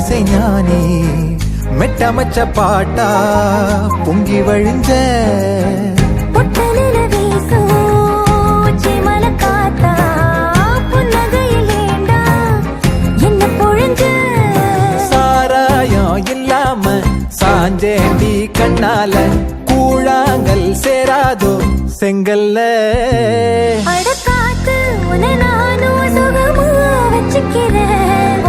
இசைஞானி மெட்டமச்ச பாட்டா பொங்கி வழிஞ்ச சாராயம் இல்லாம சாஞ்சேண்டி கண்ணால கூழாங்கல் சேராதோ செங்கல்ல அடக்காத்து உன நானும் சுகமா வச்சுக்கிறேன்